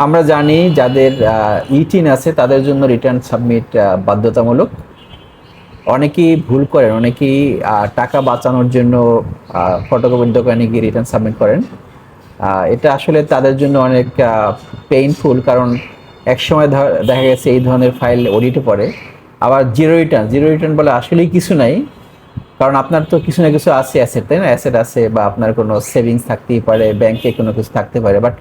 আমরা জানি যাদের ইটিন আছে তাদের জন্য রিটার্ন সাবমিট বাধ্যতামূলক। অনেকেই ভুল করেন, অনেকেই টাকা বাঁচানোর জন্য ফটোকপির দোকানে গিয়ে রিটার্ন সাবমিট করেন। এটা আসলে তাদের জন্য অনেক পেইনফুল, কারণ একসময় দেখা গেছে এই ধরনের ফাইল অডিটে পড়ে। আবার জিরো রিটার্ন বলে আসলেই কিছু নাই, কারণ আপনার তো কিছু না কিছু আছে অ্যাসেট, তাই না? অ্যাসেট আছে বা আপনার কোনো সেভিংস থাকতেই পারে, ব্যাংকে কোনো কিছু থাকতে পারে, বাট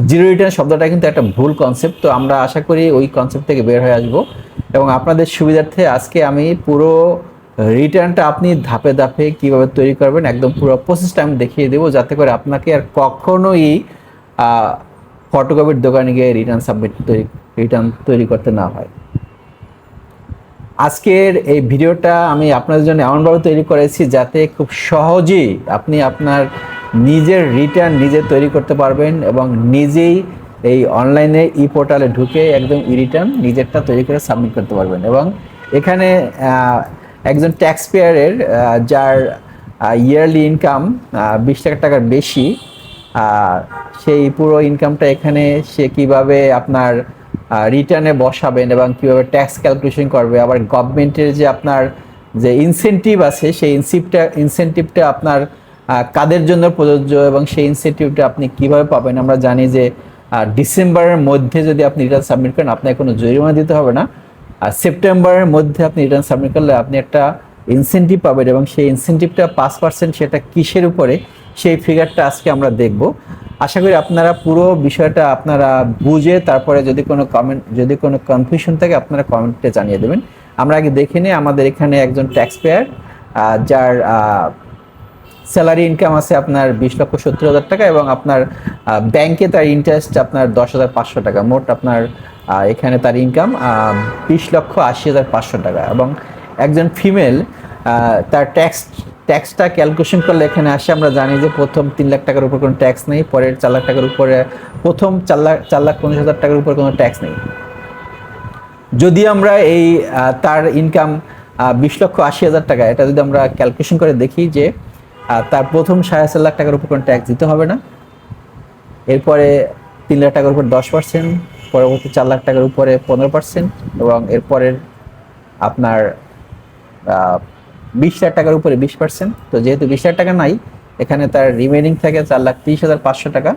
জিরো রিটার্ন শব্দটা কিন্তু একটা ভুল কনসেপ্ট। তো আমরা আশা করি ওই কনসেপ্ট থেকে বের হয়ে আসবো, এবং আপনাদের সুবিধার্থে আজকে আমি পুরো রিটার্নটা আপনি ধাপে ধাপে কিভাবে তৈরি করবেন একদম পুরো প্রসেসটা আমি দেখিয়ে দেবো, যাতে করে আপনাকে আর কখনোই ফটোকপির দোকানে গিয়ে রিটার্ন তৈরি করতে না হয়। আজকের এই ভিডিওটা আমি আপনাদের জন্য এমনভাবে তৈরি করেছি যাতে খুব সহজেই আপনি আপনার নিজের রিটার্ন নিজে তৈরি করতে পারবেন, এবং নিজেই এই অনলাইনে পোর্টালে ঢুকে একদম রিটার্ন নিজেরটা তৈরি করে সাবমিট করতে পারবেন। এবং এখানে একজন ট্যাক্স পেয়ারের যার ইয়ারলি ইনকাম 20 লাখ টাকার বেশি, সেই পুরো ইনকামটা এখানে সে কিভাবে আপনার রিটার্নে বসাবেন এবং কীভাবে ট্যাক্স ক্যালকুলেশন করবে, আবার গভর্নমেন্টের যে আপনার যে ইনসেন্টিভ আছে সেই ইনসেন্টিভটা আপনার কাদের জন্য প্রযোজ্য এবং সেই ইনসেন্টিভটা আপনি কিভাবে পাবেন। আমরা জানি যে ডিসেম্বরের মধ্যে যদি আপনি রিটার্ন সাবমিট করেন আপনাকে কোনো জরিমানা দিতে হবে না, আর সেপ্টেম্বরের মধ্যে আপনি রিটার্ন সাবমিট করলে আপনি একটা ইনসেন্টিভ পাবেন, এবং সেই ইনসেন্টিভটা 5%, সেটা কিসের উপরে সেই ফিগারটা আজকে আমরা দেখব। আশা করি আপনারা পুরো বিষয়টা আপনারা বুঝে তারপরে যদি কোনো কনফিউশন থাকে আপনারা কমেন্টে জানিয়ে দেবেন। আমরা আগে দেখে নিই, আমাদের এখানে একজন ট্যাক্স পেয়ার যার স্যালারি ইনকাম আছে আপনার 20,70,000 টাকা, এবং আপনার ব্যাংকে তার ইন্টারেস্ট আপনার 10,500 টাকা, মোট আপনার এখানে তার ইনকাম 20,80,500 টাকা। এবং একজন ফিমেল, তার ট্যাক্সটা ক্যালকুলেশন করলে এখানে আসে, আমরা জানি যে প্রথম 3 লাখ টাকার উপর কোনো ট্যাক্স নেই, পরের 4 লাখ টাকার উপরে, প্রথম 4,50,000 টাকার উপর কোনো ট্যাক্স নেই। যদি আমরা এই তার ইনকাম 20,80,000 টাকা, এটা যদি আমরা ক্যালকুলেশন করে দেখি যে তার প্রথম 4.5 লাখ টাকার উপর কোনো ট্যাক্স দিতে হবে না, এরপরে 3 লাখ টাকার উপর 10%, পরবর্তী 4 লাখ টাকার উপরে 15%, এবং এরপরের আপনার 20 লাখ টাকার উপরে 20%। তো যেহেতু 20 লাখ টাকা নাই, এখানে তার রিমেনিং থাকে 4,30,500 টাকা।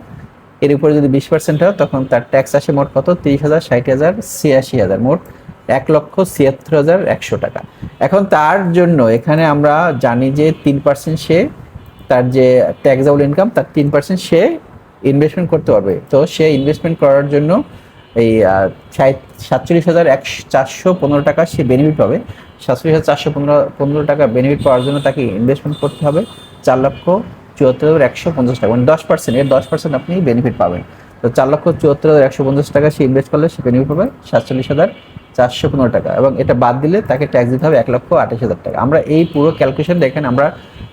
এর উপরে যদি 20% হয় তখন তার ট্যাক্স আসে মোট কত? 30,000, 60,000, 86,000, মোট 1,76,100 টাকা। এখন তার জন্য এখানে আমরা জানি যে 3% সে, তার যে ট্যাক্সেবল ইনকাম তার 3% সে ইনভেস্টমেন্ট করতে পারবে। তো সে ইনভেস্টমেন্ট করার জন্য এই 47,415 টাকা সে বেনিফিট পাবে। 47,415 টাকা বেনিফিট পাওয়ার জন্য তাকে ইনভেস্টমেন্ট করতে হবে 4,74,150 টাকা, মানে 10%, এর 10% আপনি বেনিফিট পাবেন। তো 4,74,150 টাকা সে ইনভেস্ট করলে সে বেনিফিট পাবে 47,415 টাকা, এবং এটা বাদ দিলে তাকে ট্যাক্স দিতে হবে 1,28,000 টাকা। আমরা এই পুরো ক্যালকুলেশনটা এখানে আমরা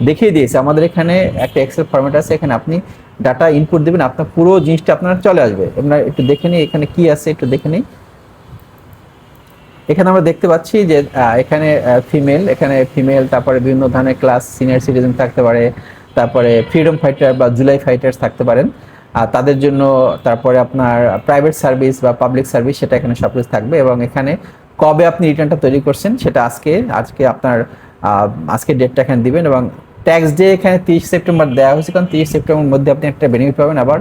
দেখিয়ে দিয়েছি। আমাদের এখানে একটা এক্সেল ফরম্যাট আছে, এখানে আপনি ডাটা ইনপুট দেবেন, আপনার পুরো জিনিসটা আপনার চলে আসবে। আমরা একটু দেখে নিই এখানে কি আছে, একটু দেখে নিই। এখানে আমরা দেখতে পাচ্ছি যে এখানে ফিমেল, তারপরে বিভিন্ন ধরনের ক্লাস, সিনিয়র সিটিজেন থাকতে পারে, তারপরে ফ্রিডম ফাইটার বা জুলাই ফাইটার্স থাকতে পারেন, আর তাদের জন্য তারপরে আপনার প্রাইভেট সার্ভিস বা পাবলিক সার্ভিস, সেটা এখানে সব কিছু থাকবে। এবং এখানে কবে আপনি রিটার্নটা তৈরি করছেন সেটা আজকে আপনার আজকে ডেটটা এখানে দিবেন, এবং ট্যাক্স ডে এখানে 30 সেপ্টেম্বর দেওয়া হয়েছে, কারণ 30 সেপ্টেম্বরের মধ্যে আপনি একটা বেনিফিট পাবেন। আবার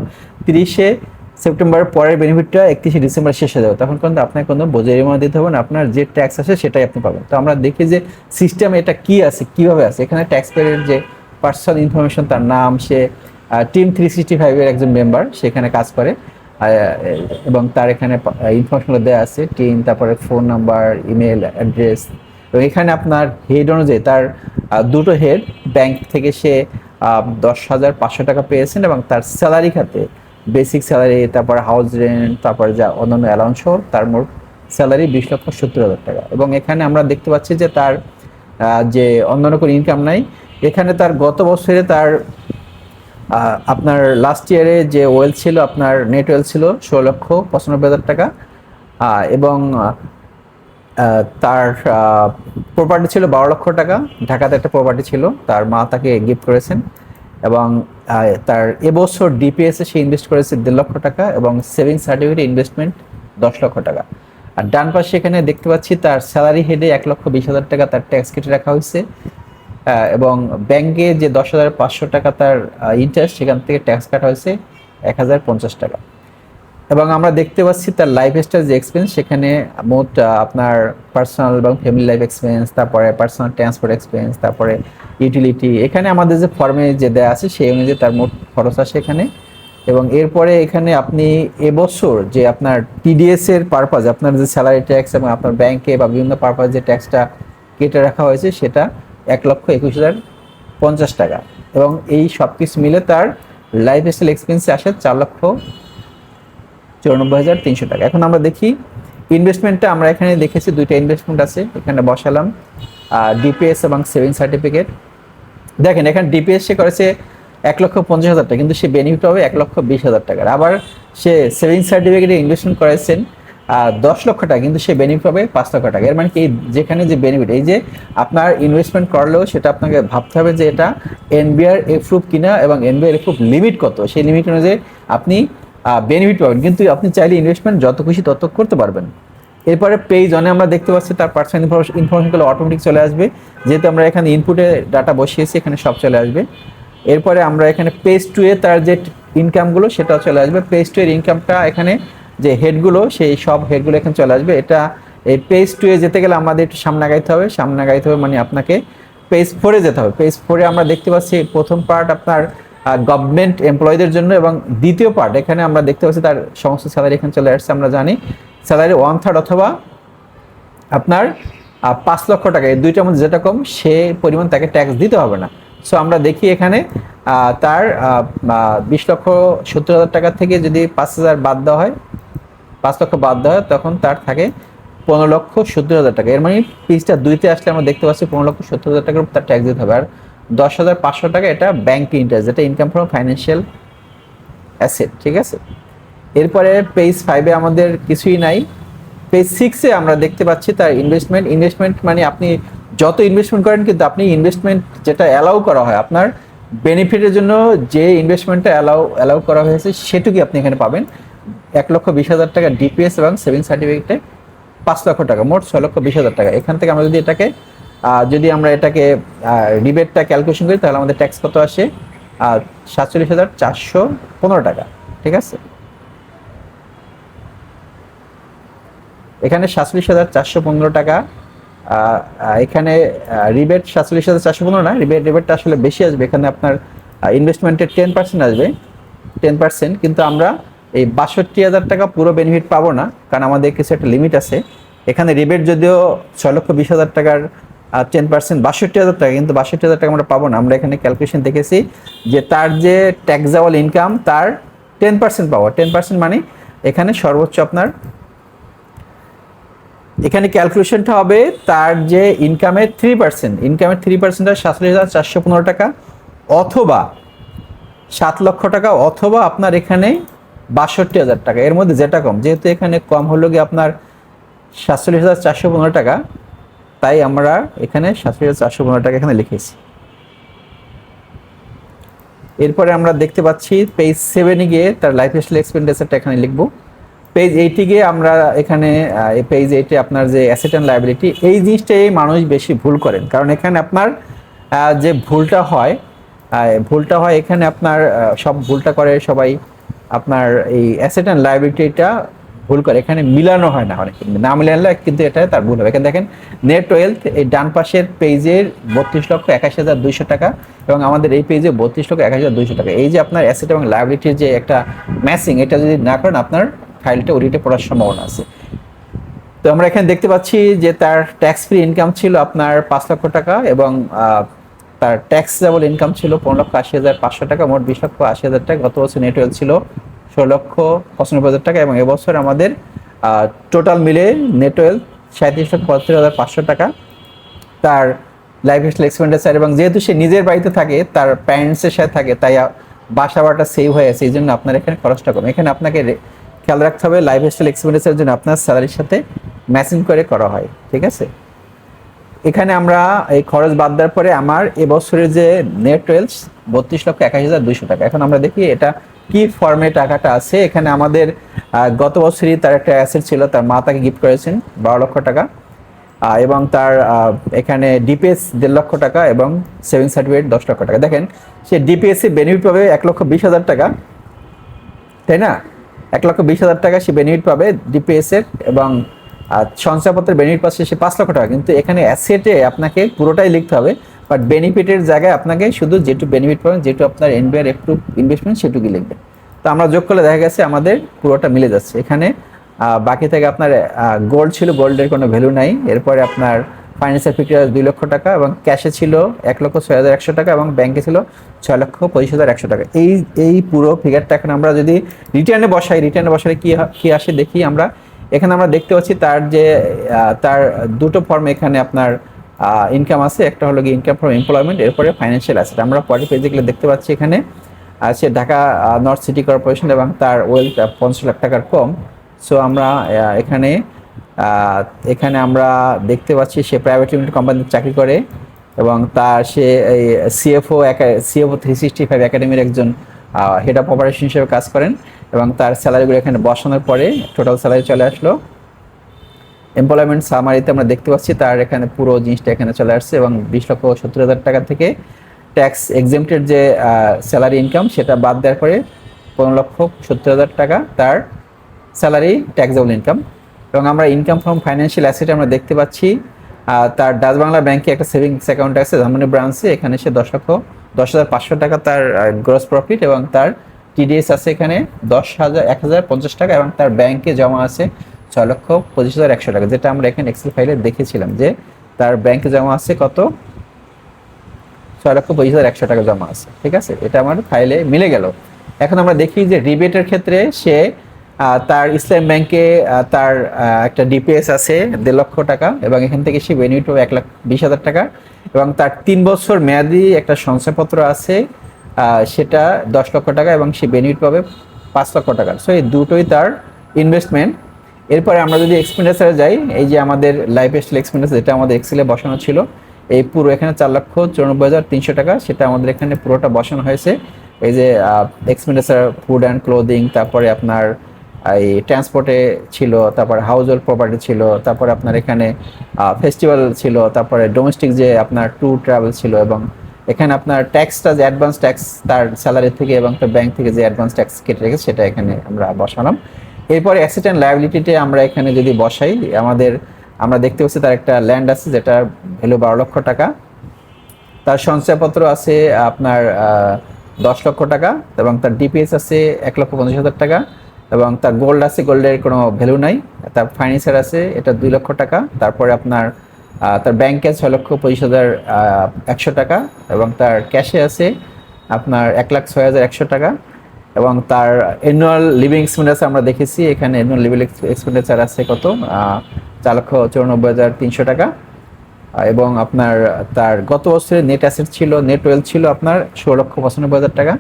30 সেপ্টেম্বরের পরের বেনিফিটটা 31 ডিসেম্বর শেষ হয়ে যাবে, তখন কিন্তু আপনাকে কোনো জরিমানা দিতে হবে না, আপনার যে ট্যাক্স আছে সেটাই আপনি পাবেন। তো আমরা দেখি যে সিস্টেম এটা কি আছে, কিভাবে আছে। এখানে ট্যাক্স পেয়ারের যে পার্সোনাল ইনফরমেশন, তার নাম, সে টিম 365-এর একজন মেম্বার, সেখানে কাজ করে, এবং তার এখানে ইনফরমেশনগুলো দেওয়া আছে, টিম, তারপরে ফোন নাম্বার, ইমেল অ্যাড্রেস। এবং এখানে আপনার হেড অনুযায়ী তার দুটো হেড, ব্যাংক থেকে সে 10,500 টাকা পেয়েছেন, এবং তার স্যালারি খাতে বেসিক স্যালারি, তারপর হাউস রেন্ট, তারপর যা অন্যান্য অ্যালাউন্স সহ তার মোট স্যালারি 20,70,000 টাকা। এবং এখানে আমরা দেখতে পাচ্ছি যে তার যে অন্যান্য কোনো ইনকাম নাই। এখানে তার গত বছরে তার আপনার লাস্ট ইয়ারে যে ওয়েলথ ছিল, আপনার নেট ওয়েলথ ছিল 16,95,000 টাকা, এবং তার প্রপার্টি ছিল 12 লক্ষ টাকা। ঢাকাতে একটা প্রপার্টি ছিল, তার মা তাকে গিফট করেছেন। এবং তার এবছর ডিপিএসে সে ইনভেস্ট করেছে 1.5 লক্ষ টাকা এবং সেভিংস সার্টিফিকেট ইনভেস্টমেন্ট 10 লক্ষ টাকা। আর ডান পাশে এখানে দেখতে পাচ্ছি তার স্যালারি হেডে 1,20,000 টাকা তার ট্যাক্স কেটে রাখা হয়েছে, এবং ব্যাংকে যে 10,500 টাকা তার ইন্টারেস্ট, সেখান থেকে ট্যাক্স কাটা হয়েছে 1,050 টাকা। এবং আমরা দেখতে পাচ্ছি তার লাইফ স্টাইল যে এক্সপেন্স, সেখানে মোট আপনার পার্সোনাল এবং ফ্যামিলি লাইফ এক্সপেন্স, তারপরে পার্সোনাল ট্রান্সপোর্ট এক্সপেন্স, তারপরে ইউটিলিটি, এখানে আমাদের যে ফর্মে যে দেওয়া আছে সেই অনুযায়ী তার মোট খরচ আসে এখানে। এবং এরপরে এখানে আপনি এবছর যে আপনার টিডিএস এর পারপাজ, আপনার যে স্যালারি ট্যাক্স এবং আপনার ব্যাংকে বা বিভিন্ন পারপাজ যে ট্যাক্সটা কেটে রাখা হয়েছে সেটা 1,21,050 টাকা। এবং এই সব কিছু মিলে তার লাইফ স্টাইল এক্সপেন্সে আসে 4,94,300 টাকা। এখন আমরা দেখি ইনভেস্টমেন্টটা, আমরা এখানে দেখেছি দুইটা ইনভেস্টমেন্ট আছে, এখানে বসালাম ডিপিএস এবং সেভিং সার্টিফিকেট। দেখেন এখানে ডিপিএস সে করেছে 1,50,000 টাকা, কিন্তু সে বেনিফিট হবে 1,20,000 টাকার। আবার সে সেভিং সার্টিফিকেটে ইনভেস্টমেন্ট করেছেন 10 লক্ষ টাকা, কিন্তু সে বেনিফিট পাবে 5 লক্ষ টাকা। এর মানে কি, যেখানে যে বেনিফিট, এই যে আপনার ইনভেস্টমেন্ট করলেও সেটা আপনাকে ভাবতে হবে যে এটা এনবিআর এপ্রুভ কিনা এবং এনবিআর এপ্রুভ লিমিট কত, সেই লিমিট অনুযায়ী আপনি বেনিফিট পাবেন। কিন্তু আপনি চাইলে ইনভেস্টমেন্ট যত খুশি তত করতে পারবেন। এরপরে পেজ অনে আমরা দেখতে পাচ্ছি তার পার্সোনাল ইনফরমেশনগুলো অটোমেটিক চলে আসবে, যেহেতু আমরা এখানে ইনপুটে ডাটা বসিয়েছি, এখানে সব চলে আসবে। এরপরে আমরা এখানে পেজ 2 এ তার যে ইনকামগুলো সেটাও চলে আসবে। পেজ 2 এর ইনকামটা এখানে যে হেডগুলো, সেই সব হেডগুলো এখানে চলে আসবে। এটা এই পেজ 2 এ যেতে গেলে আমাদের একটু সামনে আগাইতে হবে, সামনে আগাইতে হবে মানে আপনাকে পেজ 4 এ যেতে হবে। পেজ 4 এ আমরা দেখতে পাচ্ছি প্রথম পার্ট আপনার গভর্নমেন্ট এমপ্লয়ীদের জন্য, এবং দ্বিতীয় পার্ট এখানে আমরা দেখতে পাচ্ছি তার সমস্ত স্যালারি এখানে চলে আসছে। আমরা জানি স্যালারি 1/3 অথবা আপনার 5 লক্ষ টাকা, এই দুইটার মধ্যে যেটা কম সে পরিমাণ তাকে ট্যাক্স দিতে হবে না। সো আমরা দেখি এখানে তার 20,70,000 টাকা থেকে যদি 5,000 বাদ দেওয়া হয়, 5 লক্ষ বাদ দেওয়া হয়, তখন তার থাকে 15,70,000 টাকা। এর মানে পিসটা 2-তে আসলে আমরা দেখতে পাচ্ছি 15,70,000 টাকার উপর তার ট্যাক্স দিতে হবে। আর 10,500 টাকা এটা ব্যাংক ইন্টারেস্ট, যেটা ইনকাম ফ্রম ফাইন্যান্সিয়াল অ্যাসেট, ঠিক আছে। এরপরে পেজ 5 এ আমাদের কিছুই নাই। পেজ 6 এ আমরা দেখতে পাচ্ছি তার ইনভেস্টমেন্ট মানে আপনি যত ইনভেস্টমেন্ট করেন, কিন্তু আপনি ইনভেস্টমেন্ট যেটা অ্যালাউ করা হয় আপনার বেনিফিটের জন্য, যে ইনভেস্টমেন্টটা অ্যালাউ করা হয়েছে সেটুকুই আপনি এখানে পাবেন। 1,20,000 টাকা ডিপিএস এবং সেভিং সার্টিফিকেটে 5 লক্ষ টাকা, মোট 6,20,000 টাকা। এখান থেকে আমরা যদি আমরা এটাকে রিবেটটা ক্যালকুলেশন করি, তাহলে আমাদের ট্যাক্স কত আসে? 47,415 টাকা, ঠিক আছে। এখানে 47,415 টাকা। এখানে রিবেট 47,415 না, রিবেটটা আসলে বেশি আসবে। এখানে আপনার ইনভেস্টমেন্টের 10% আসবে, 10%। কিন্তু আমরা এই 62,000 টাকা পুরো বেনিফিট পাবো না, কারণ আমাদের কিছু একটা লিমিট আছে। এখানে রিবেট যদিও 6,20,000 টাকার 10% 62,000 টাকা, কিন্তু 62,000 টাকা আমরা পাবো না। আমরা এখানে ক্যালকুলেশন দেখেছি যে তার যে ট্যাক্সেবল ইনকাম তার 10% পাবো। 10% মানে এখানে সর্বোচ্চ আপনার, এখানে ক্যালকুলেশনটা হবে তার যে ইনকামের 3%, ইনকামের 3% 47,415 টাকা, অথবা 7 লক্ষ টাকা, অথবা আপনার এখানে 62,000 টাকা। এর মধ্যে যেটা কম, যেহেতু এখানে কম হলো গিয়ে আপনার 47,415 টাকা, তাই আমরা এখানে 47,415 টাকা এখানে লিখেছি। এরপরে আমরা দেখতে পাচ্ছি পেজ 7 এ গিয়ে তার লাইফ স্টাইল এক্সপেন্ডিচারটা এখানে লিখবো। পেজ 8 এ গিয়ে আমরা এখানে পেজ 8 এ আপনার যে অ্যাসেট অ্যান্ড লায়াবিলিটি, এই জিনিসটাই মানুষ বেশি ভুল করেন। কারণ এখানে আপনার যে ভুলটা হয় এখানে আপনার সব ভুলটা করে সবাই, আপনার এই অ্যাসেট অ্যান্ড লায়াবিলিটিটা ভুল করে, এখানে মিলানো হয় না, অনেক না মিলালে কিন্তু এটা তার ভুল হবে। এখানে দেখেন নেট ওয়েলথ, এই ডান পাশের পেজের 32,81,200 টাকা, এবং আমাদের এই পেজে 32,81,200 টাকা। এই যে আপনার অ্যাসেট এবং লায়াবিলিটির যে একটা ম্যাচিং, এটা যদি না করেন আপনার ফাইলটা অডিটে পড়ার সম্ভাবনা আছে। তো আমরা এখানে দেখতে পাচ্ছি যে তার ট্যাক্স ফ্রি ইনকাম ছিল আপনার 5 লক্ষ টাকা, এবং তার ট্যাক্সেবল ইনকাম ছিল 15,80,500 টাকা, মোট 20,80,000 টাকা। গত বছর নেট ওয়েলথ ছিল 16,95,000 টাকা, এবং এবছর আমাদের টোটাল মিলে নেট ওয়েলথ 37,75,500 টাকা। তার লাইফ স্টাইল এক্সপেন্ডিচার, এবং যেহেতু সে নিজের বাড়িতে থাকে, তার প্যারেন্টসের সাথে থাকে, তাই বাসা ভাড়াটা সেভ হয়ে আছে, এই জন্য আপনার এখানে খরচটা কম। এখানে আপনাকে খেয়াল রাখতে হবে লাইফ স্টাইল এক্সপেন্ডিচারের জন্য আপনার স্যালারির সাথে ম্যাচিং করে করা হয়, ঠিক আছে। এখানে আমরা এই খরচ বাদ দেওয়ার পরে আমার এবছরের যে নেট ওয়েলথ 32,81,200 টাকা। এখন আমরা দেখি এটা কি ফর্মে টাকাটা আছে। এখানে আমাদের গত বছরই তার একটা অ্যাসেট ছিল, তার মা তাকে গিফট করেছেন 12 লক্ষ টাকা, এবং তার এখানে ডিপিএস 1.5 লক্ষ টাকা এবং সেভিং সার্টিফিকেট 10 লক্ষ টাকা। দেখেন সে ডিপিএস এ বেনিফিট পাবে 1,20,000 টাকা, তাই না? 1,20,000 টাকা সে বেনিফিট পাবে ডিপিএস এর, এবং সঞ্চয়পত্রের বেনিফিট পাচ্ছে সে 5 লক্ষ টাকা। কিন্তু এখানে অ্যাসেটে আপনাকে পুরোটাই লিখতে হবে, বাট বেনিফিটের জায়গায় আপনাকে শুধু যেটু বেনিফিট পাবেন, যেটু আপনার এনবিআর অ্যাপ্রুভ ইনভেস্টমেন্ট সেটুকুই লিখবেন। তো আমরা যোগ করলে দেখা গেছে আমাদের পুরোটা মিলে যাচ্ছে। এখানে বাকি থেকে আপনার গোল্ড ছিল, গোল্ডের কোনো ভ্যালু নাই। এরপরে আপনার ফাইন্যান্সিয়াল ফিক্সার 2 লক্ষ টাকা এবং ক্যাশে ছিল 1,06,100 টাকা এবং ব্যাংকে ছিল 6,25,100 টাকা। এই পুরো ফিগারটা এখন আমরা যদি রিটার্নে বসাই, রিটার্নে বসালে কি আসে দেখি আমরা। এখানে আমরা দেখতে পাচ্ছি তার যে তার দুটো ফর্ম এখানে আপনার ইনকাম আছে, একটা হলো কি ইনকাম ফ্রম এমপ্লয়মেন্ট, এরপরে ফাইন্যান্সিয়াল অ্যাসেট। আমরা পরের পেজে গেলে দেখতে পাচ্ছি এখানে সে ঢাকা নর্থ সিটি কর্পোরেশন এবং তার ওয়েলথ 50 লাখ টাকার কম। সো আমরা এখানে আমরা দেখতে পাচ্ছি সে প্রাইভেট লিমিটেড কোম্পানিতে চাকরি করে এবং সে এই সিএফও 365 একাডেমির একজন হেড অফ অপারেশন হিসেবে কাজ করেন, এবং তার স্যালারিগুলো এখানে বসানোর পরে টোটাল স্যালারি চলে আসলো। এমপ্লয়মেন্ট সামারিতে আমরা দেখতে পাচ্ছি তার এখানে পুরো জিনিসটা এখানে চলে আসছে, এবং 20,70,000 টাকা থেকে ট্যাক্স এক্সেম্পটেড যে স্যালারি ইনকাম সেটা বাদ দেওয়ার পরে 15,70,000 টাকা তার স্যালারি ট্যাক্সেবল ইনকাম। এবং আমরা ইনকাম ফ্রম ফাইন্যান্সিয়াল অ্যাসেট আমরা দেখতে পাচ্ছি তার ডাচ বাংলা ব্যাংকে একটা সেভিংস অ্যাকাউন্ট আছে ধানমন্ডি ব্রাঞ্চে, এখানে সে 10,500 টাকা তার গ্রস প্রফিট, এবং তার টিডিএস আছে এখানে 1,050 টাকা, এবং তার ব্যাংকে জমা আছে 6,25,100 টাকা, যেটা আমরা এখানে এক্সেল ফাইলে দেখেছিলাম যে তার ব্যাংকে জমা আছে কত, 6,25,100 টাকা জমা আছে। ঠিক আছে, এটা আমার ফাইলে মিলে গেল। এখন আমরা দেখি যে রিবেটের ক্ষেত্রে সে তার ইসলাম ব্যাংকে তার একটা ডিপিএস আছে 1.5 লক্ষ টাকা, এবং এখান থেকে সে বেনিফিট পাবে 1,20,000 টাকা, এবং তার 3 বছর মেয়াদি একটা সঞ্চয়পত্র আছে সেটা 10 লক্ষ টাকা, এবং সে বেনিফিট পাবে 5 লক্ষ টাকা। সো এই দুটোই তার ইনভেস্টমেন্ট। এরপরে আমরা যদি এক্সপেন্ডিচারে যাই, এই যে আমাদের লাইফ স্টাইল এক্সপেন্ডিচার যেটা আমাদের এক্সেলে বসানো ছিল, এই পুরো এখানে 4,94,300 টাকা, সেটা আমাদের এখানে পুরোটা বসানো হয়েছে। এই যে এক্সপেন্ডিচার ফুড অ্যান্ড ক্লোদিং, তারপরে আপনার এই ট্রান্সপোর্টে ছিল, তারপরে হাউস হোল্ড প্রপার্টি ছিল, তারপরে আপনার এখানে ফেস্টিভ্যাল ছিল, তারপরে ডোমেস্টিক যে আপনার ট্যুর ট্রাভেল ছিল, এবং এখানে আপনার ট্যাক্সটা যে অ্যাডভান্স ট্যাক্স তার স্যালারি থেকে এবং তার ব্যাংক থেকে যে অ্যাডভান্স ট্যাক্স কেটে রেখেছে সেটা এখানে আমরা বসালাম। এরপরে অ্যাসেট অ্যান্ড লায়াবিলিটিতে আমরা এখানে যদি বসাই, আমরা দেখতে পাচ্ছি তার একটা ল্যান্ড আছে যেটা ভ্যালু 12 লক্ষ টাকা, তার সঞ্চয়পত্র আছে আপনার 10 লক্ষ টাকা, এবং তার ডিপিএস আছে 1,50,000 টাকা, এবং তার গোল্ড আছে, গোল্ডের কোনো ভ্যালু নাই। তার ফার্নিচার আছে এটা 2 লক্ষ টাকা, তারপরে আপনার তার ব্যাংকে 6,25,100 টাকা, এবং তার ক্যাশে আছে আপনার 1,06,100 টাকা, এবং তার অ্যানুয়াল লিভিং এক্সপেন্ডিচার আমরা দেখেছি এখানে অ্যানুয়াল লিভিং এক্সপেন্ডিচার আছে কত, 4,94,300 টাকা, এবং আপনার তার গত বছরের নেট অ্যাসেট ছিল, নেট ওয়েলথ ছিল আপনার 16,95,000 টাকা।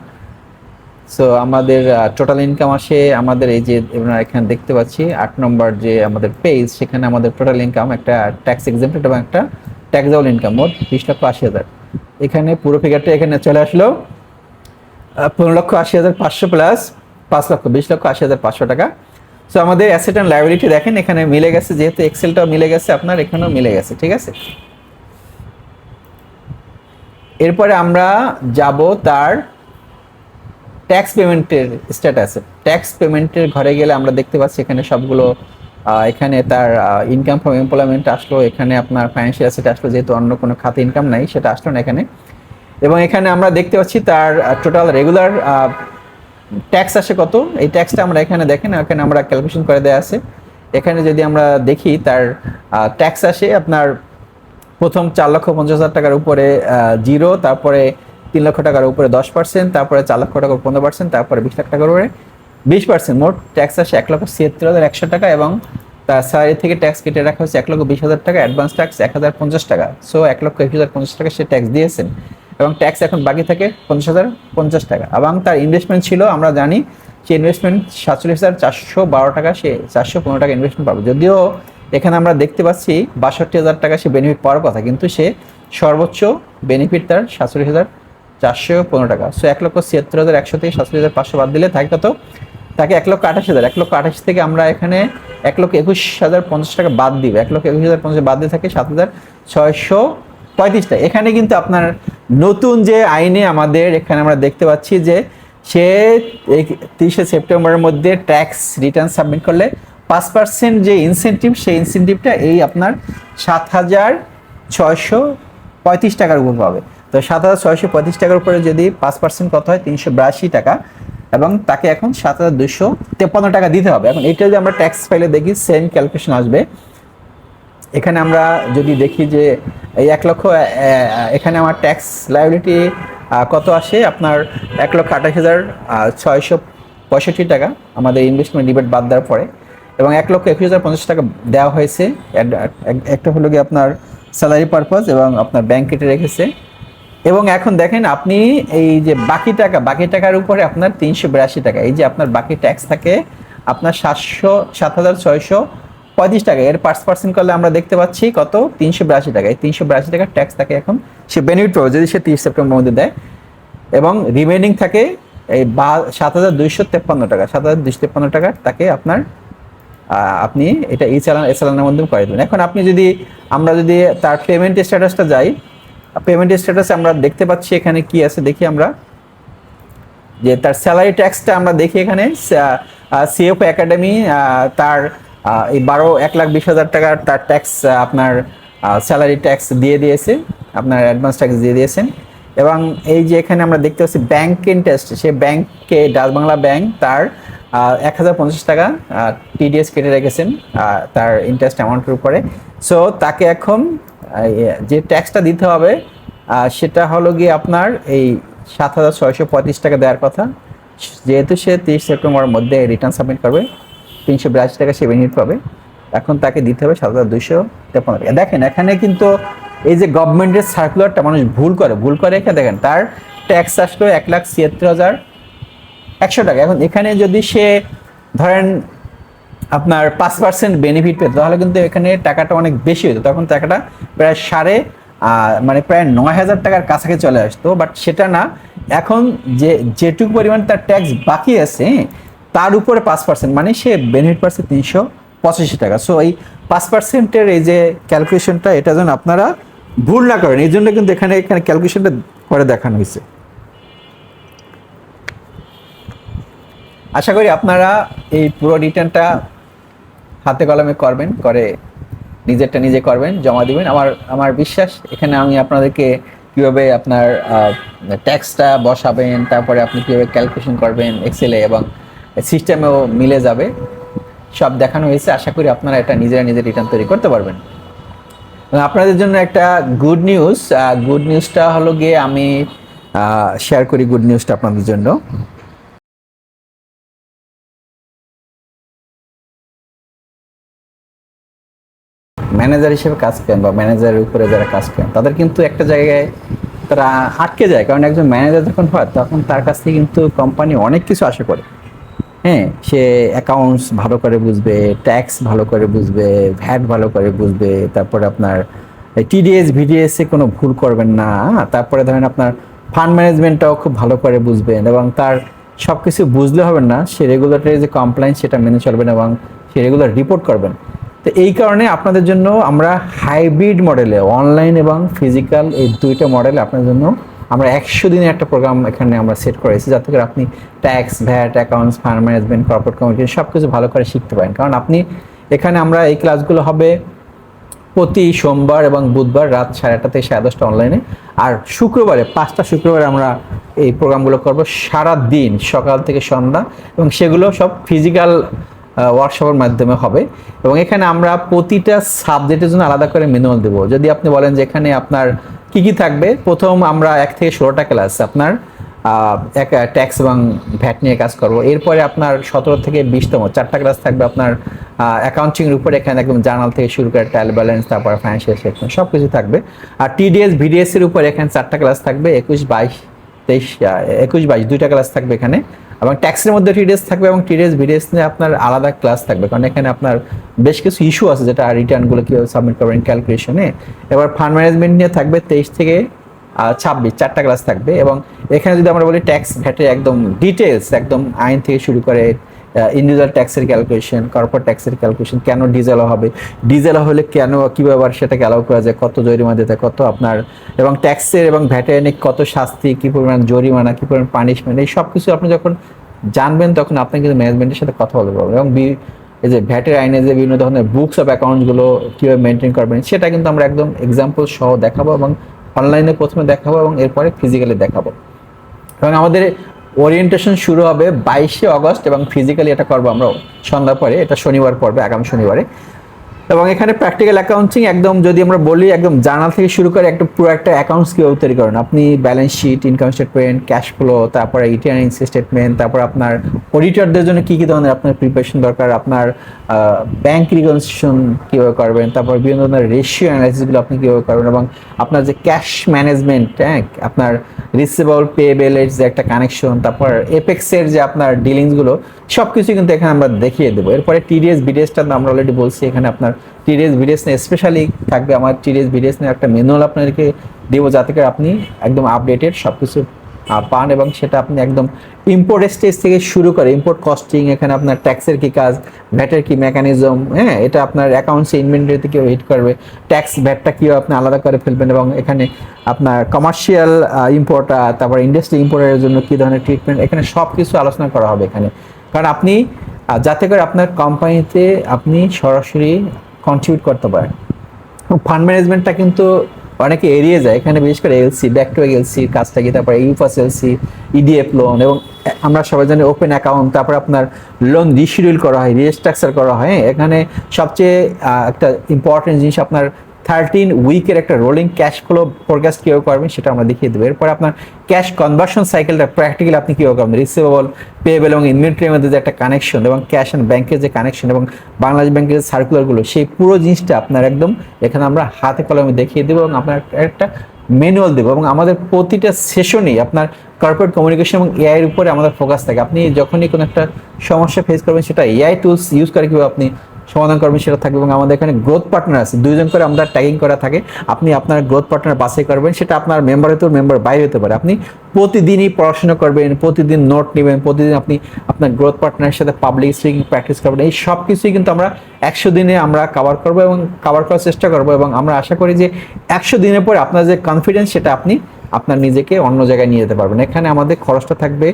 সো আমাদের টোটাল ইনকাম আসে আমাদের এই যে এখানে দেখতে পাচ্ছি 8 নম্বর যে আমাদের পেজ, সেখানে আমাদের টোটাল ইনকাম একটা ট্যাক্স এক্সেম্পটেড এবং একটা ট্যাক্সেবল ইনকাম মোট 20,80,000। এখানে পুরো ফিগারটা এখানে চলে আসলো 15,80,500 প্লাস 5 লক্ষ 20,80,500 টাকা। সো আমাদের অ্যাসেট অ্যান্ড লায়াবিলিটি দেখেন এখানে মিলে গেছে, যেহেতু এক্সেলটাও মিলে গেছে আপনার এখানেও মিলে গেছে। ঠিক আছে, এরপরে আমরা যাব তার ট্যাক্স পেমেন্টের স্ট্যাটাসে। ট্যাক্স পেমেন্টের ঘরে গেলে আমরা দেখতে পাচ্ছি এখানে সবগুলো এখানে তার ইনকাম ফ্রম এমপ্লয়মেন্ট আসলো, এখানে আপনার ফাইন্যান্সিয়াল অ্যাসেট আসলো, যেহেতু অন্য কোনো খাতে ইনকাম নাই সেটা আসলো না এখানে, এবং এখানে আমরা দেখতে পাচ্ছি তার টোটাল রেগুলার ট্যাক্স আসে কত। এই ট্যাক্সটা আমরা এখানে দেখেন, এখানে আমরা ক্যালকুলেশন করে দেওয়া আছে। এখানে যদি আমরা দেখি তার ট্যাক্স আসে আপনার প্রথম 4,50,000 টাকার উপরে 0, তারপরে 3 লক্ষ টাকার উপরে 10%, তারপরে 4 লক্ষ টাকার 15%, তারপরে 20 লাখ টাকার উপরে 20%, মোট ট্যাক্স আসে 1,76,100 টাকা, এবং তার স্যালারি থেকে ট্যাক্স কেটে রাখা হচ্ছে 1,20,000 টাকা, অ্যাডভান্স ট্যাক্স 1,050 টাকা। সো 1,21,050 টাকা সে ট্যাক্স দিয়েছেন, এবং ট্যাক্স এখন বাকি থাকে 50,050 টাকা। এবং তার ইনভেস্টমেন্ট ছিল আমরা জানি সে ইনভেস্টমেন্ট 47,412 টাকা, সে 415 টাকা ইনভেস্টমেন্ট পাবে। যদিও এখানে আমরা দেখতে পাচ্ছি 62,000 টাকা সে বেনিফিট পাওয়ার কথা, কিন্তু সে সর্বোচ্চ বেনিফিট তার 47,000 415 টাকা। সো 1,76,100 থেকে 67,500 বাদ দিলে থাকে কত? তাকে 1,28,000। 1,28,000 থেকে আমরা এখানে 1,21,050 টাকা বাদ দিব। 1,21,050 বাদ দিয়ে থাকে 7,635 টাকা। এখানে কিন্তু আপনার নতুন যে আইনে আমাদের এখানে আমরা দেখতে পাচ্ছি যে সে 30 সেপ্টেম্বরের মধ্যে ট্যাক্স রিটার্ন সাবমিট করলে 5% যে ইনসেন্টিভ, সেই ইনসেন্টিভটা এই আপনার 7,635 টাকার উপর পাবে। তো 7,635 টাকার উপরে যদি 5% কত হয়? 382 টাকা, এবং তাকে এখন 7,253 টাকা দিতে হবে। এখন এটা যদি আমরা ট্যাক্স ফাইলে দেখি, সেম ক্যালকুলেশন আসবে। এখানে আমরা যদি দেখি যে এই 1 লক্ষ, এখানে আমার ট্যাক্স লায়াবিলিটি কত আসে? আপনার 1,28,665 টাকা আমাদের ইনভেস্টমেন্ট রিবেট বাদ দেওয়ার পরে, এবং 1,21,050 টাকা দেওয়া হয়েছে। একটা হলো গিয়ে আপনার স্যালারি পারপাস, এবং আপনার ব্যাংক কেটে রেখেছে। এবং এখন দেখেন আপনি এই যে বাকি টাকার উপরে আপনার 382 টাকা, এই যে আপনার বাকি ট্যাক্স থাকে আপনার 7,635 টাকা। এর 5% করলে আমরা দেখতে পাচ্ছি কত? 382 টাকা। এই 382 টাকার ট্যাক্স থাকে এখন সে বেনিফিট পাবে যদি সে 30 সেপ্টেম্বর মধ্যে দেয়। এবং রিমেনিং থাকে এই 7,253 টাকা। 7,253 টাকা তাকে আপনার আপনি এটা এই চালানের মধ্যে করে দেবেন। এখন আপনি যদি আমরা যদি তার পেমেন্ট স্ট্যাটাসটা যাই, পেমেন্ট স্ট্যাটাসে আমরা দেখতে পাচ্ছি এখানে কি আছে দেখি আমরা, যে তার স্যালারি ট্যাক্সটা আমরা দেখি এখানে সিএফ একাডেমি তার এই 1,20,000 টাকার তার ট্যাক্স আপনার স্যালারি ট্যাক্স দিয়ে দিয়েছে, আপনার অ্যাডভান্স ট্যাক্স দিয়ে দিয়েছেন। এবং এই যে এখানে আমরা দেখতে পাচ্ছি ব্যাংক ইন্টারেস্ট, সে ব্যাংককে ডাচ বাংলা ব্যাংক তার 1,050 টাকা টিডিএস কেটে রেখেছেন তার ইন্টারেস্ট অ্যামাউন্টের উপরে। সো তাকে এখন যে ট্যাক্সটা দিতে হবে সেটা হলো গিয়ে আপনার এই 7,635 টাকা দেওয়ার কথা। যেহেতু সে 30 সেপ্টেম্বরের মধ্যে রিটার্ন সাবমিট করবে, 382 টাকা সে বেনিফিট পাবে। এখন তাকে দিতে হবে 7,253 টাকা। দেখেন এখানে কিন্তু এই যে গভর্নমেন্টের সার্কুলারটা মানুষ ভুল করে এখানে দেখেন তার ট্যাক্স আসলো 1,76,100 টাকা। এখন এখানে যদি সে ধরেন আপনার 5% বেনিফিট পেত, তাহলে কিন্তু এখানে টাকাটা অনেক বেশি হতো, তখন টাকাটা প্রায় প্রায় 9,000 টাকার কাছাকাছি চলে আসতো। বাট সেটা না, এখন যেটুকু পরিমাণ তার ট্যাক্স বাকি আছে তার উপরে 5%, মানে সে বেনিফিট পাচ্ছে 385 টাকা। সো এই 5%-এর এই যে ক্যালকুলেশনটা, এটা যেন আপনারা ভুল না করেন, এই জন্য কিন্তু এখানে ক্যালকুলেশনটা করে দেখানো হয়েছে। আশা করি আপনারা এই পুরো রিটার্নটা হাতে কলমে করবেন, করে নিজেরটা নিজে করবেন, জমা দিবেন। আমার বিশ্বাস এখানে আমি আপনাদেরকে কীভাবে আপনার ট্যাক্সটা বসাবেন, তারপরে আপনি কীভাবে ক্যালকুলেশন করবেন এক্সেলে এবং সিস্টেমেও মিলে যাবে, সব দেখানো হয়েছে। আশা করি আপনারা এটা নিজেরা নিজে রিটার্ন তৈরি করতে পারবেন। আপনাদের জন্য একটা গুড নিউজটা হলো গিয়ে আমি শেয়ার করি গুড নিউজটা আপনাদের জন্য। ম্যানেজার হিসেবে কাজ করেন বা ম্যানেজারের উপরে যারা কাজ করেন তাদের কিন্তু একটা জায়গায় তারা আটকে যায়, কারণ একজন ম্যানেজার যখন হয় তখন তার কাছ থেকে কিন্তু কোম্পানি অনেক কিছু আশা করে। হ্যাঁ, সে অ্যাকাউন্টস ভালো করে বুঝবে, ট্যাক্স ভালো করে বুঝবে, ভ্যাট ভালো করে বুঝবে, তারপরে আপনার টিডিএস ভিডিএসে কোনো ভুল করবেন না, তারপরে ধরেন আপনার ফান্ড ম্যানেজমেন্টটাও খুব ভালো করে বুঝবেন, এবং তার সব কিছু বুঝলে হবে না, সে রেগুলেটরি যে কমপ্লায়েন্স সেটা মেনে চলবেন এবং সে রেগুলার রিপোর্ট করবেন। তো এই কারণে আপনাদের জন্য আমরা হাইব্রিড মডেলে, অনলাইন এবং ফিজিক্যাল এই দুইটা মডেলে আপনাদের জন্য আমরা 100 দিনের একটা প্রোগ্রাম এখানে আমরা সেট করেছি, যাতে করে আপনি tax, VAT, accounts, fund management, corporate communication সব কিছু ভালো করে শিখতে পারেন। কারণ আপনি এখানে আমরা এই ক্লাসগুলো হবে প্রতি সোমবার এবং বুধবার রাত 8:30 থেকে 10:30 অনলাইনে, আর শুক্রবারে 5টা শুক্রবারে আমরা এই প্রোগ্রামগুলো করব সারা দিন সকাল থেকে সন্ধ্যা, এবং সেগুলো সব ফিজিক্যাল ওয়ার্কশপের মাধ্যমে হবে। এবং এখানে আমরা প্রতিটা সাবজেক্টের জন্য আলাদা করে ম্যানুয়াল দেবো। যদি আপনি বলেন যে এখানে আপনার কি থাকবে, প্রথম আমরা 1 থেকে 16টা ক্লাস আপনার ট্যাক্স এবং ভ্যাট নিয়ে কাজ করব। এরপরে আপনার 17 থেকে 20তম 4টা ক্লাস থাকবে আপনার অ্যাকাউন্টিংয়ের উপরে, এখানে একদম জার্নাল থেকে শুরু করে ট্রায়াল ব্যালেন্স, তারপরে ফাইন্যান্সিয়াল স্টেটমেন্ট সব কিছু থাকবে। আর টিডিএস ভিডিএস এর উপরে এখানে 4টা ক্লাস থাকবে, 21, 22 দুইটা ক্লাস থাকবে এখানে, এবং ট্যাক্সের মধ্যে টিডিএস থাকবে, এবং টিডিএস ভিডিএস নিয়ে আপনার আলাদা ক্লাস থাকবে, কারণ এখানে আপনার বেশ কিছু ইস্যু আছে, যেটা রিটার্নগুলো কীভাবে সাবমিট করবেন ক্যালকুলেশনে। এবার ফান্ড ম্যানেজমেন্ট নিয়ে থাকবে 23 থেকে 26 4টা ক্লাস থাকবে। এবং এখানে যদি আমরা বলি ট্যাক্স ভ্যাটের একদম ডিটেলস, একদম আইন থেকে শুরু করে ইন্ডিভিজুয়াল ট্যাক্সের ক্যালকুলেশন, কর্পোরেট ট্যাক্সের ক্যালকুলেশন, কেন ডিজেল হবে, ডিজেল হলে কেন কীভাবে আবার সেটাকে অ্যালাউ করা যায়, কত জরিমানা দিতে কত আপনার, এবং ট্যাক্সের এবং ভ্যাটের কত শাস্তি, কী পরিমাণ জরিমানা, কী পরিমাণ পানিশমেন্ট, এই সব কিছু আপনি যখন জানবেন তখন আপনি কিন্তু ম্যানেজমেন্টের সাথে কথা বলতে পারবেন। এবং এই যে ভ্যাটের আইনে যে বিভিন্ন ধরনের বুকস অফ অ্যাকাউন্টগুলো কীভাবে মেনটেন করবেন সেটা কিন্তু আমরা একদম এক্সাম্পল সহ দেখাবো, এবং অনলাইনে প্রথমে দেখাবো এবং এরপরে ফিজিক্যালি দেখাবো। এবং আমাদের ওরিয়েন্টেশন শুরু হবে 22শে অগস্ট, এবং ফিজিক্যালি এটা করবো আমরা সন্ধ্যার পরে, এটা শনিবার পড়বে, আগামী শনিবারে। এবং এখানে প্র্যাকটিক্যাল অ্যাকাউন্টিং একদম যদি আমরা বলি একদম জার্নাল থেকে শুরু করে একটা পুরো একটা অ্যাকাউন্টস কীভাবে তৈরি করেন আপনি, balance sheet, income statement, cash flow, তারপরে রিটার্নিং স্টেটমেন্ট, তারপর আপনার অডিটরদের জন্য কী কী ধরনের আপনার প্রিপারেশন দরকার, আপনার ব্যাংক রিকনসিলিয়েশন কীভাবে করবেন, তারপর বিভিন্ন ধরনের রেশিও অ্যানালাইসিসগুলো আপনি কীভাবে করবেন, এবং আপনার যে ক্যাশ ম্যানেজমেন্ট, হ্যাঁ আপনার রিসিভেবল পেয়েবেলের যে একটা কানেকশন, তারপর এপেক্সের যে আপনার ডিলিংসগুলো সব কিছুই কিন্তু এখানে আমরা দেখিয়ে দেবো। এরপরে টিডিএস বিডিএসটা আমরা অলরেডি বলছি, এখানে আপনার টিডিএস বিডিএস নিয়ে স্পেশালি থাকবে, আমার টিডিএস বিডিএস নিয়ে একটা ম্যানুয়াল আপনাদেরকে দেবো যাতে করে আপনি একদম আপডেটেড সব কিছু পান, এবং সেটা আপনি একদম ইম্পোর্ট স্টেজ থেকে শুরু করে ইম্পোর্ট কস্টিং, এখানে আপনার ট্যাক্সের কী কাজ, ভ্যাটের কী মেকানিজম, হ্যাঁ এটা আপনার অ্যাকাউন্টসে ইনভেন্টরিতে কীভাবে হিট করবে, ট্যাক্স ভ্যাটটা কীভাবে আপনি আলাদা করে ফেলবেন, এবং এখানে আপনার কমার্শিয়াল ইম্পোর্টার, তারপর ইন্ডাস্ট্রি ইম্পোর্টারের জন্য কী ধরনের ট্রিটমেন্ট, এখানে সব কিছু আলোচনা করা হবে এখানে। কারণ আপনি যাতে করে আপনার কোম্পানিতে আপনি সরাসরি কন্ট্রিবিউট করতে পারেন। ফান্ড ম্যানেজমেন্টটা কিন্তু অনেকে এড়িয়ে যায়, এখানে বিশেষ করে এলসি, ব্যাক টু এলসি কাজটা কি, তারপরে ইউফাস এলসি, ইডিএফ লোন, এবং আমরা সবাই জানি ওপেন অ্যাকাউন্ট, তারপর আপনার লোন রিশিডিউল করা হয়, রিস্ট্রাকচার করা হয়। এখানে সবচেয়ে একটা ইম্পর্টেন্ট জিনিস আপনার 13 উইকের একটা রোলিং ক্যাশ ফ্লো ফোরকাস্ট কীভাবে করবেন সেটা আমরা দেখিয়ে দেবো। এরপর আপনার ক্যাশ কনভার্সন সাইকেলটা প্র্যাকটিক্যালি আপনি কীভাবে করবেন, রিসিভেবল, পেয়েবল এবং ইনভেন্টরির মধ্যে যে একটা কানেকশন, এবং ক্যাশ অ্যান্ড ব্যাংকের যে কানেকশন, এবং বাংলাদেশ ব্যাংকের যে সার্কুলারগুলো, সেই পুরো জিনিসটা আপনার একদম এখানে আমরা হাতে কলমে দেখিয়ে দেবো, এবং আপনার একটা ম্যানুয়াল দেবো। এবং আমাদের প্রতিটা সেশনেই আপনার কর্পোরেট কমিউনিকেশন এবং এআইয়ের উপরে আমাদের ফোকাস থাকে। আপনি যখনই কোনো একটা সমস্যা ফেস করবেন সেটা এআই টুলস ইউজ করে কীভাবে আপনি সমাধান করবেন সেটা থাকবে। এবং আমাদের এখানে গ্রোথ পার্টনার আছে, 2জন করে আমাদের ট্যাগিং করা থাকে, আপনি আপনার গ্রোথ পার্টনার বাছাই করবেন, সেটা আপনার মেম্বার হতে মেম্বার বাইরে হতে পারে। আপনি প্রতিদিনই পড়াশোনা করবেন, প্রতিদিন নোট নেবেন, প্রতিদিন আপনি আপনার গ্রোথ পার্টনারের সাথে পাবলিক স্পিকিং প্র্যাকটিস করবেন। এই সব কিছুই কিন্তু আমরা 100 দিনে আমরা কভার করবো এবং কভার করার চেষ্টা করবো, এবং আমরা আশা করি যে 100 দিনের পরে আপনার যে কনফিডেন্স সেটা আপনি আপনার নিজেকে অন্য জায়গায় নিয়ে যেতে পারবেন। এখানে আমাদের খরচটা থাকবে,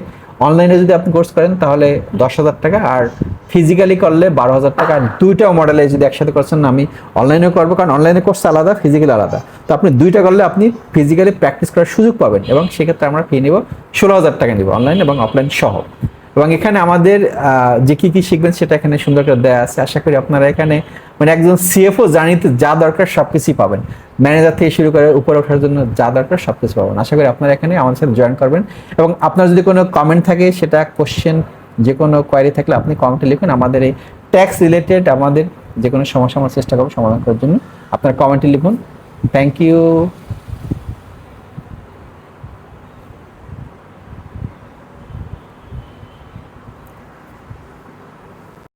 অনলাইনে যদি আপনি কোর্স করেন তাহলে 10,000 টাকা, আর ফিজিক্যালি করলে 12,000 টাকা। আর দুইটা মডেলে যদি একসাথে করছেন, আমি অনলাইনেও করবো, কারণ অনলাইনে কোর্স আলাদা, ফিজিক্যালি আলাদা, তো আপনি দুইটা করলে আপনি ফিজিক্যালি প্র্যাকটিস করার সুযোগ পাবেন, এবং সেক্ষেত্রে আমরা ফি নিব 16,000 টাকা নিব, অনলাইন এবং অফলাইন সহ। এবং এখানে আমাদের যে কী কী শিখবেন সেটা এখানে সুন্দর করে দেওয়া আছে। আশা করি আপনারা এখানে মানে একজন সিএফও জার্নিতে যা দরকার সব কিছুই পাবেন, ম্যানেজার থেকে শুরু করে উপরে ওঠার জন্য যা দরকার সব কিছু পাবেন। আশা করি আপনারা এখানে আমাদের সাথে জয়েন করবেন, এবং আপনার যদি কোনো কমেন্ট থাকে, সেটা কোশ্চেন, যে কোনো কোয়ারি থাকলে আপনি কমেন্টে লিখুন। আমাদের এই ট্যাক্স রিলেটেড আমাদের যে কোনো সমস্যা আমরা চেষ্টা করবো সমাধান করার জন্য, আপনার কমেন্টে লিখুন। Thank you.